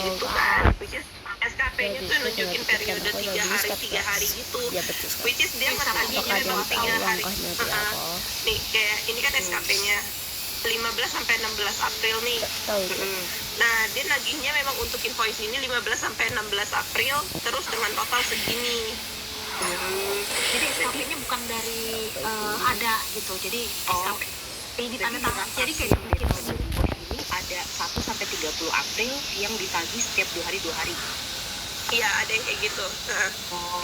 gitu kan, which is SKP-nya tuh nunjukin periode 3 hari gitu, which is dia ngetaginya memang 3 hari. Nih kayak ini kan SKP-nya 15 sampai 16 April nih. Nah, dia nagihnya memang untuk invoice ini 15 sampai 16 April terus dengan total segini. Jadi SKP-nya bukan dari ada gitu. Jadi SKP ini tanda tangan. Jadi kayak bikin ini ada 1 sampai 30 April yang ditagih setiap 2 hari. Iya, ada yang kayak gitu.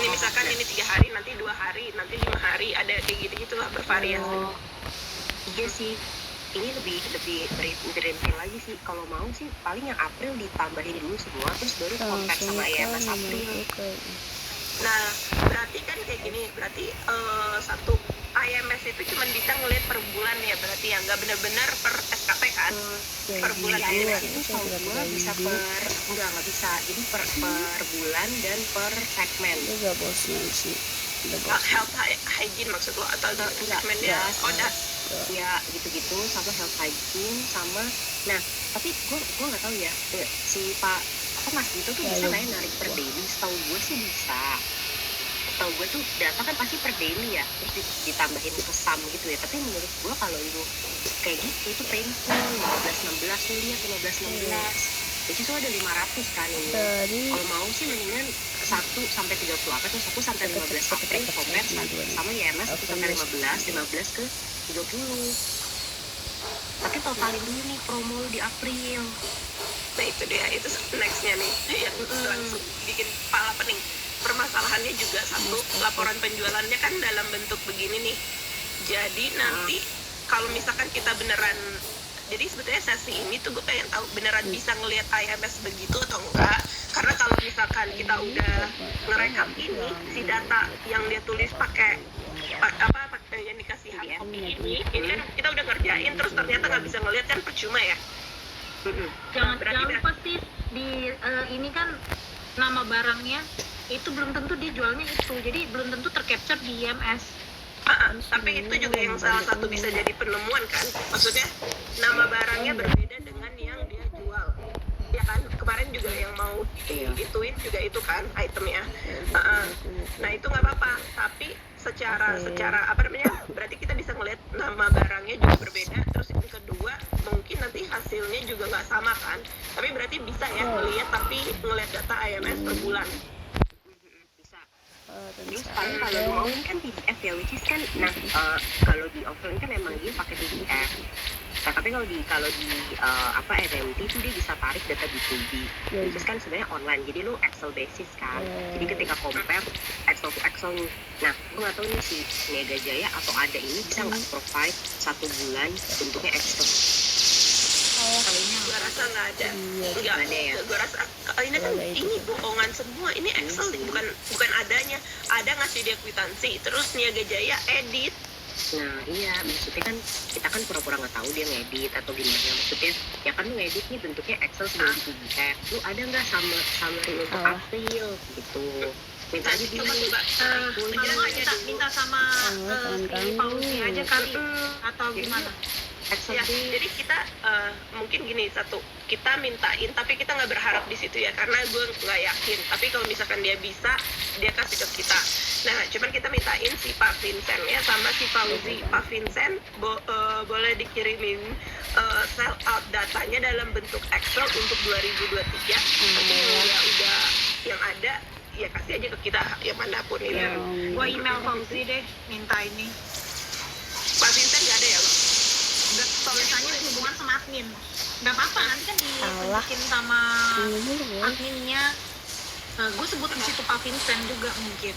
Ini misalkan ini 3 hari, nanti 2 hari, nanti 5 hari, ada kayak gitu-gitulah bervariasi. Iya sih. Ini lebih berintil lagi sih. Kalau mau sih paling yang April ditambahin dulu semua terus baru compare sama IMS April. Nah, berarti kan kayak gini, berarti satu IMS itu cuma bisa ngelihat per bulan ya, berarti ya nggak benar-benar per SKP kan, per bulan IMS itu kalau gue bisa nggak bisa, jadi per bulan dan per segmen. Juga bosnya sih. Health hygiene maksud lo atau segmennya? Ya gitu-gitu sama health hygiene sama. Nah tapi gue nggak tahu ya, si Mas Dito tuh bisa nggak narik per daily? Setahu gue sih bisa. Setahu gue tuh data kan pasti per daily ya, terus ditambahin ke sum gitu ya. Tapi menurut gue kalau itu kayak gitu itu painful. 15-16 tuh lihat 15-16 jadi itu ada 500 kan ini. Kalau mau sih mendingan 1 sampai 30 April atau 1 sampai 15 April compare sama IMS 1 sampai 15 ke 30. Tapi totalin dulu nih promo di April. Nah itu dia, itu nextnya nih yang langsung bikin kepala pening. Permasalahannya juga satu, laporan penjualannya kan dalam bentuk begini nih. Jadi nanti kalau misalkan kita beneran, jadi sebetulnya sesi ini tuh gue pengen tahu beneran bisa ngelihat IMS begitu atau enggak. Karena kalau misalkan kita udah ngerekap ini, si data yang dia tulis pakai yang dikasih hard copy ini kan kita udah ngerjain terus ternyata nggak bisa ngelihat kan percuma ya. Jangan lupa sih di ini kan nama barangnya itu belum tentu dia jualnya itu, jadi belum tentu tercapture di IMS. Tapi itu juga yang salah satu bisa jadi penemuan kan, maksudnya nama barangnya berbeda dengan yang dia jual ya kan. Kemarin juga yang mau ituin juga itu kan itemnya. Nah itu nggak apa-apa, tapi secara apa namanya, berarti kita bisa ngeliat nama barangnya juga berbeda. Terus yang kedua mungkin nanti hasilnya juga nggak sama kan, tapi berarti bisa ya ngeliat, tapi ngeliat data IMS per bulan. Terus paling kalau mau kan PDF ya, which is kan kalau di offline kan memang dia pakai PDF. Nah, tapi kalau di RMT itu dia bisa tarik data B2B. Which is kan sebenarnya online, jadi lu Excel basis kan. Jadi ketika compare Excel to Excel nih. Nah, gue nggak tahu nih si Niaga Jaya atau ada ini bisa nggak provide 1 bulan bentuknya Excel. Gue rasa nggak ada. Nggak ada ya. Gue rasa ini kan ini bohongan semua. Ini Excel bukan adanya. Ada ngasih dia kwitansi, terus Niaga Jaya edit. Nah iya, maksudnya kan kita kan pura-pura nggak tahu dia ngedit atau gimana. Maksudnya ya kan lu ngedit nih bentuknya Excel sebelum dipublikasi. Lu ada nggak summary untuk April gitu? Minta aja dulu. Minta sama si Pausi aja kali atau gimana? Ya, jadi kita mungkin gini, satu kita mintain tapi kita nggak berharap di situ ya, karena gue nggak yakin. Tapi kalau misalkan dia bisa, dia kasih ke kita. Nah cuman kita mintain si Pak Vincent ya sama si Fauzi. Pak Vincent boleh dikirimin sell out datanya dalam bentuk Excel untuk 2023. Nanti ya udah yang ada ya kasih aja ke kita yang manapun ini. Gue email Fauzi deh minta ini. Pak Vincent nggak ada ya lo? Tulisannya hubungan sama admin. Nggak apa-apa, nanti kan ditunjukin sama adminnya. Gue sebut di situ Pak Vincent juga mungkin.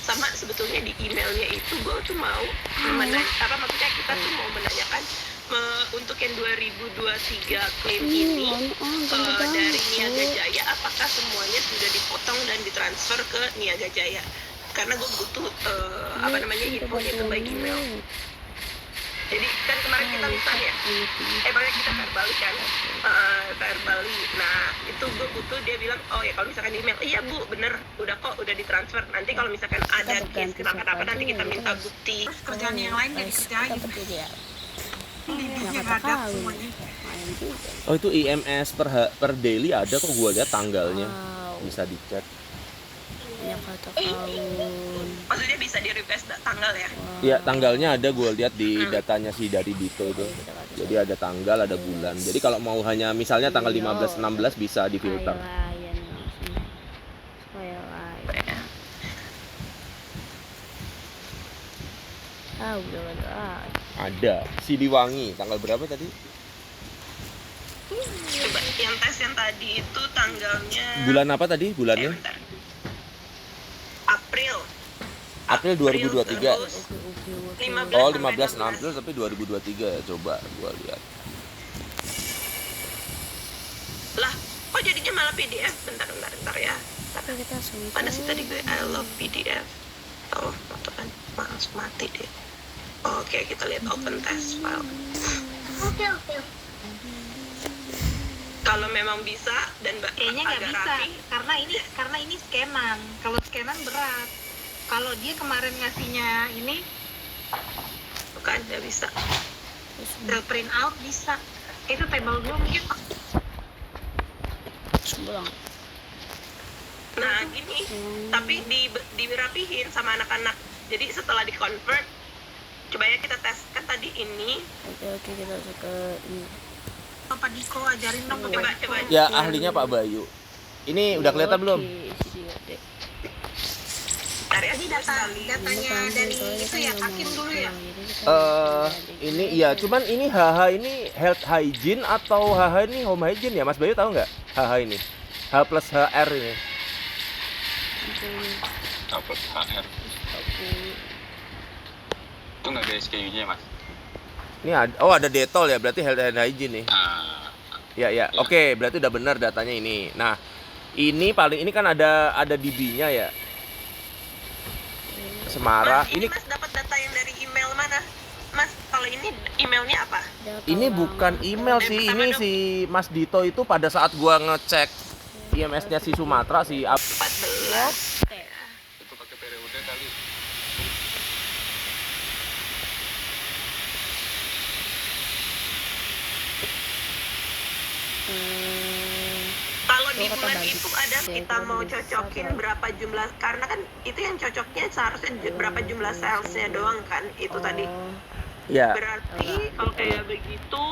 Sama sebetulnya di emailnya itu gue tuh mau maksudnya kita tuh mau menanyakan untuk yang 2023 klaim ini dari Niaga Jaya apakah semuanya sudah dipotong dan ditransfer ke Niaga Jaya, karena gue butuh info itu by email. Jadi kan kemarin kita lisan ya, makanya kita verbali kan, verbali. Nah itu gue butuh, dia bilang oh ya kalau misalkan di email, iya bu bener udah kok udah ditransfer. Nanti kalau misalkan ada case kenapa-napa nanti kita minta bukti. Terus kerjaan yang lain jadi kerja aja. Lidinya nggak ada semuanya. Oh itu IMS per daily ada kok, gue lihat tanggalnya. Bisa dicek. Ya kata tahun. Maksudnya bisa di request tanggal ya? Iya, tanggalnya ada, gue lihat di datanya sih dari Dito itu. Jadi ada tanggal, ada bulan. Jadi kalau mau hanya misalnya tanggal 15 16 bisa difilter. Udah ada. Ada Siliwangi tanggal berapa tadi? Coba yang tes yang tadi itu tanggalnya Bulan apa tadi? Bulannya? bentar. April 2023. terus 15 Oh, sampai 15 16. April tapi 2023 ya. Coba gua lihat. Lah, kok jadinya malah PDF? Bentar ya. Tapi kita sweet. Mana sih tadi gue I love PDF. Oh, atau kan langsung mati deh. Oke, kita lihat open test file. Oke. Kalau memang bisa dan Kayaknya nggak agak bisa, rapi, karena ini scanan. Kalau scanan berat. Kalau dia kemarin ngasihnya ini bukan nggak bisa. the print out bisa. Itu table 2 mungkin. Sebelang. Nah, gini, tapi dirapihin sama anak-anak. Jadi setelah di-convert, coba ya kita tes. Kan tadi ini, Oke, kita masuk ke ini. Papa Diko ajarin dong ke Pak Diko. coba. Ya, ahlinya Pak Bayu. Ini udah kelihatan belum? Bentar ya, Jadi terus kali. datanya dari itu ya, Hakim dulu ya. Ini iya, cuman ini HH ini health hygiene atau HH ini home hygiene ya? Mas Bayu tahu nggak? HH ini. H plus HR ini. Dapat HR itu nggak ada SKU-nya mas. Ini ada Dettol ya, berarti health and hygiene nih. Ya. Oke, berarti udah benar datanya ini. Nah, ini kan ada DB-nya ya. Semara. Mas, ini Mas dapat data yang dari email mana? Mas, kalau ini emailnya apa? Ini bukan email sih, ini si Mas Dito itu pada saat gua ngecek IMS-nya si Sumatera si 14. Itu pakai periode kali. Kalau di bulan itu ada kita mau cocokin berapa jumlah, karena kan itu yang cocoknya seharusnya berapa jumlah salesnya doang kan, itu tadi. ya. Berarti kalau kayak begitu,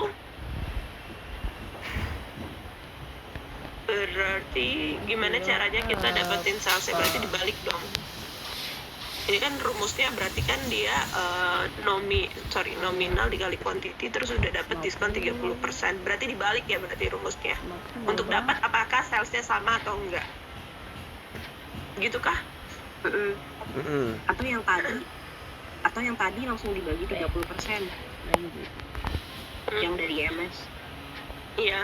berarti gimana caranya kita dapetin salesnya? Berarti dibalik dong. Ini kan rumusnya berarti kan dia nominal dikali quantity terus udah dapat diskon 30%. Berarti dibalik ya berarti rumusnya. Untuk dapat apakah salesnya sama atau enggak? Gitu kah? Atau yang tadi langsung dibagi 30%. Yang dari MS. Iya,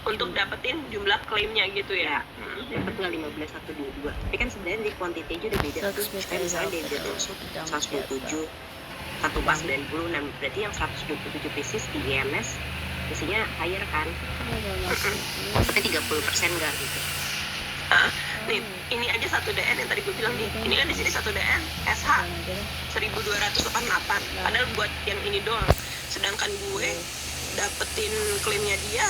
untuk dapetin jumlah klaimnya gitu ya. Dapat nggak 15 atau 22. Tapi kan sebenarnya di quantity aja udah beda tuh. Kayak misalnya dia udah masuk 127, 1 96. Berarti yang 127 pieces di IMS isinya higher kan? Tapi 30% nggak gitu. Nih, ini aja 1 DN yang tadi gue bilang nih. Ini kan di sini 1 DN SH 1288. Padahal buat yang ini doang. Sedangkan gue dapetin klaimnya dia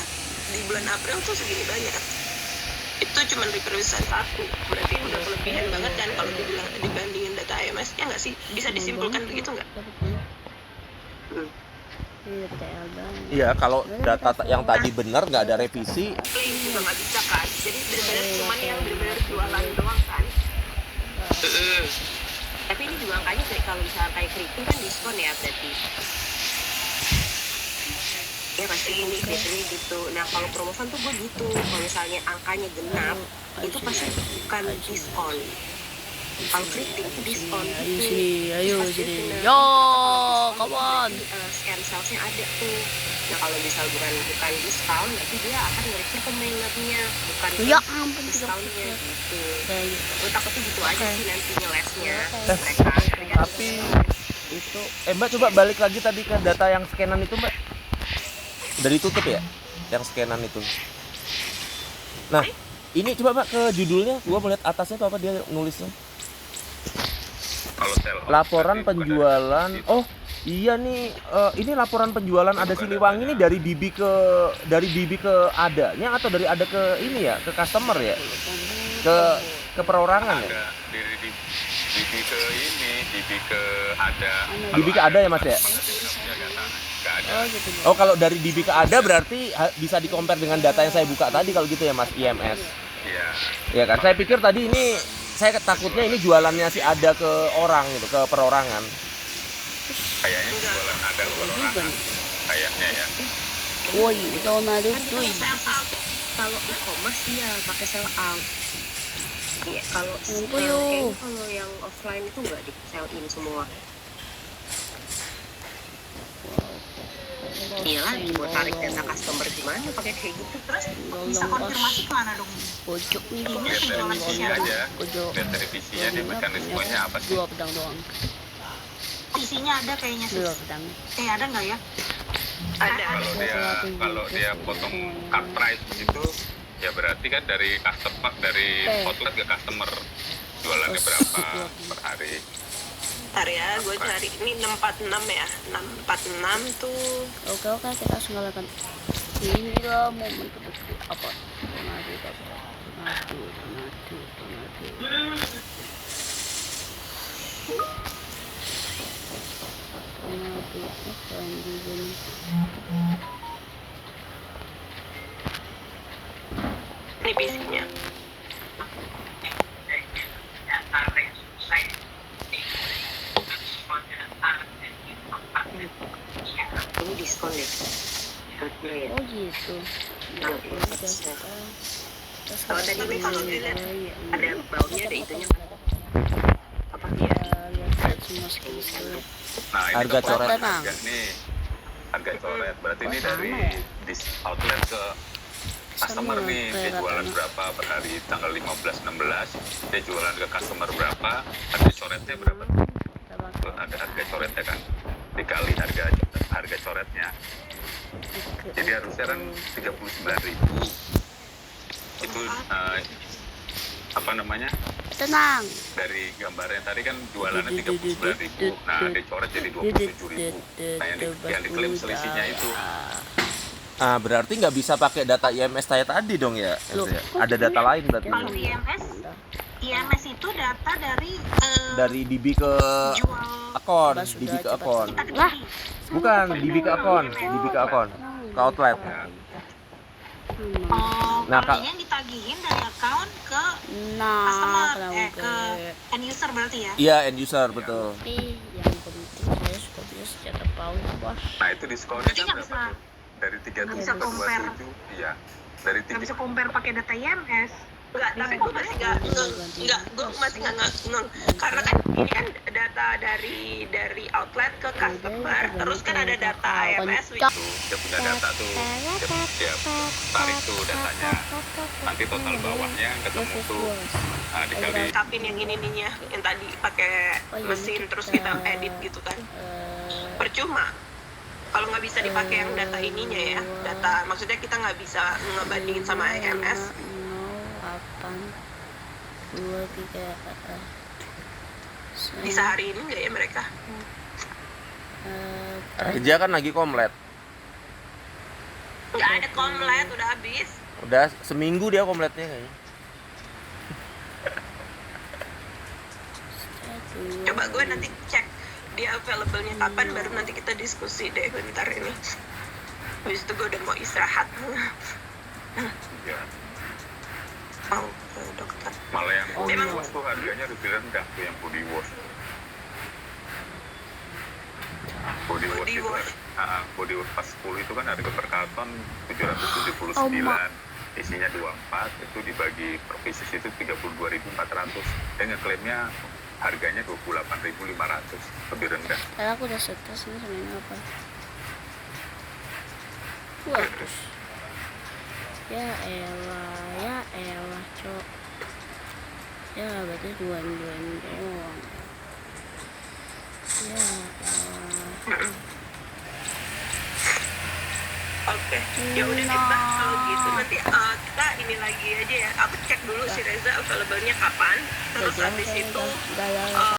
di bulan April tuh segini banyak. Itu cuma represent 1. Berarti udah kelebihan banget kan kalau dibilang dibandingin data IMS-nya nggak sih? Bisa disimpulkan begitu nggak? Iya, kalau data yang tadi benar nggak ada revisi. Klaim juga nggak bisa kan? Jadi benar-benar cuma yang benar-benar jualan doang kan? Tapi ini juga angkanya kalau misalnya kayak keriting kan diskon ya berarti. Ya pasti ini biasanya gitu. Nah kalau promosan tuh gue gitu. Kalau misalnya angkanya genap, itu pasti bukan diskon. Kalau keriting itu diskon. Ayo sini. Yo, come on. Scan salesnya ada tuh. Nah kalau misal bukan diskon, berarti dia akan nge-refer peminatnya, bukan Ya ampun, diskonnya gitu. Iya. Gue takutnya gitu aja sih nantinya lesnya. Tapi itu Mbak coba balik lagi tadi ke data yang scanan itu Mbak. Udah ditutup ya? Yang scanan itu. Nah, ini coba Mbak ke judulnya, gua mau lihat atasnya tuh apa dia nulisnya. Kalau sell Laporan penjualan. Oh, Iya nih, ini laporan penjualan ada Siliwangi ini dari Bibi ke adanya atau dari ada ke ini ya, ke customer ya, ke perorangan ya. Ada dari Bibi ke ini, Bibi ke ada. Bibi ke ada ya Mas ya? Nggak ada. Oh gitu. Oh kalau dari Bibi ke ada berarti bisa di-compare dengan data yang saya buka tadi kalau gitu ya Mas, IMS. Iya. Ya kan, saya pikir tadi ini, saya takutnya ini jualannya si ada ke orang gitu, ke perorangan. Kayaknya jualan ada orang. Kayaknya ya. Woi, Ronaldo tuh. Kalau e-commerce dia pakai sell out. Iya, kalau Puyuh. kalau yang offline itu nggak di sell in semua. Iya lagi buat tarik data customer gimana pakai kayak gitu. Terus bisa konfirmasi kemana dong? Pojok nih. Ini Lihat dari penjualan visinya siapa? aja. Pojok. Lihat dari visinya dia mekanismenya apa sih? 2 pedang doang. Isinya ada kayaknya sih. 2 pedang. Ada nggak ya? Ada. Kalau dia potong cut price gitu, ya berarti kan dari customer, dari outlet ke customer jualannya berapa per hari. Ntar ya, gue cari ini 646 ya. 646 tuh. Oke, kita langsung nyalakan. Inilah momen terbaik apa? Tornado. Ini bisinya. Ini diskon deh. Ya. Oh gitu. Kalau tadi nih kalau dilihat ada baunya, ada itunya. Apa Iya. Lihat semua skill. Nah, ini Harga tempat coret. harga nih. Harga coret. Berarti ini dari dis outlet ke customer nih. Dia jualan berapa per hari tanggal 15 16. Dia jualan ke customer berapa? Harga coretnya berapa? Ada harga coretnya kan. Dikali harga coretnya. Jadi harusnya kan 39.000. Itu apa namanya? Tenang. Dari gambarnya tadi kan jualannya 39.000. Nah, dicoret jadi 27.000. Nah, yang diklaim selisihnya itu. Ah, berarti nggak bisa pakai data IMS saya tadi dong ya? Loh. Ada data lain berarti. Kalau IMS itu data Dari DB ke jual akun, Sudah DB ke cepat. akun. kita ke Lah. DB. Bukan, DB ke akun, ke outlet. Oh, Nah, kalau ini yang ditagihin dari account ke Nah, customer, kenapa ke end user berarti ya? Iya, end user betul. Tapi yang penting saya suka punya senjata paus, bos. Nah, itu diskonnya Berarti kan nggak berapa bisa- tuh? Dari 37 bisa ke compare. 27. Iya. Dari Nggak bisa compare pakai data IMS. Enggak, tapi gue masih gue masih nggak ngeng. Karena kan ini kan data dari outlet ke customer, terus kan ada data IMS itu dia punya data tuh. Dia tarik tuh datanya. Nanti total bawahnya ketemu tuh. Nah, dikali kapin yang ini ininya, yang tadi pakai mesin terus kita edit gitu kan. Percuma. Kalau nggak bisa dipakai yang data ininya ya, data maksudnya kita nggak bisa ngebandingin sama IMS. 8 2 3 Bisa hari ini nggak ya mereka? Kerja kan lagi komplit. Nggak ada komplit, udah habis. Udah seminggu dia kompletnya kayaknya. Coba gue nanti cek dia available-nya kapan, baru nanti kita diskusi deh bentar ini. Habis itu gue udah mau istirahat. ya. Mau ke dokter. Malah yang body Emang- wash tuh harganya lebih rendah tuh yang body wash. Body wash Body itu wash. body wash pas 10 itu kan harga per karton 779. Isinya 24, itu dibagi per pieces itu 32.400. Dia ngeklaimnya harganya 28.500, lebih rendah. aku udah stres ini sebenarnya apa 200 ya elah cok ya berarti 2 doang ya elah Oke, ya udah deh Mbak, kalau gitu nanti kita ini lagi aja ya. Aku cek dulu si Reza available-nya kapan. Terus habis itu udah